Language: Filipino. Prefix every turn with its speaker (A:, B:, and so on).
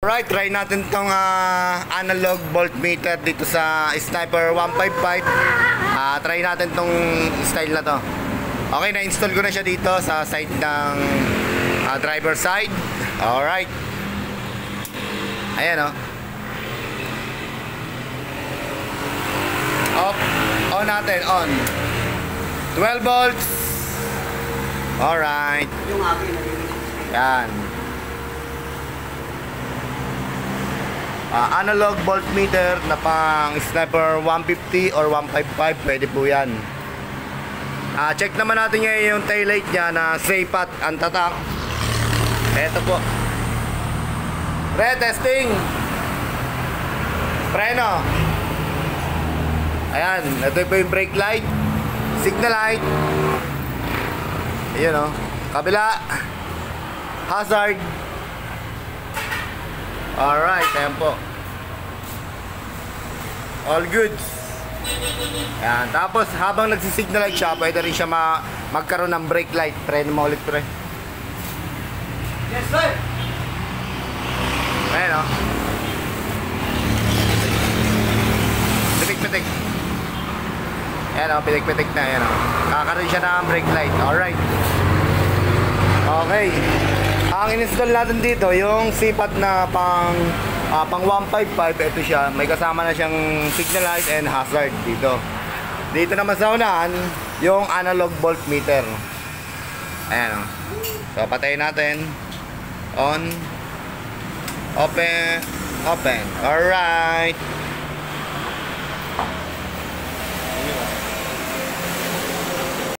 A: Alright, try natin tong analog voltmeter dito sa Sniper 155. Try natin tong style na to. Okay, na-install ko na siya dito sa side ng driver side. Alright. Ayan o. Off. On natin, on. 12 volts. Alright. Yan. Analog voltmeter na pang Sniper 150 or 155, pwede po yan. Check naman natin ngayon yung taillight niya na SAPAT ang tatak. Eto po. Testing. Preno. Ayan, ito po yung brake light, signal light. Ayan o. Kabila. Hazard. Alright, ayan po. All good. Ayan, tapos habang nagsisignal light siya, pwede rin siya magkaroon ng brake light. Preno mo ulit, pre.
B: Yes, sir.
A: Ayan o. Pitik-pitik. Ayan o, pitik-pitik na. Ayan o. Kakaroon siya ng brake light. Alright. Okay. Ang in-install natin dito, yung SAPAT na pang 155, ito siya. May kasama na siyang signal light and hazard dito. Dito naman sa unahan, yung analog voltmeter. Ayan o. So, patayin natin. On. Open. Open. Alright.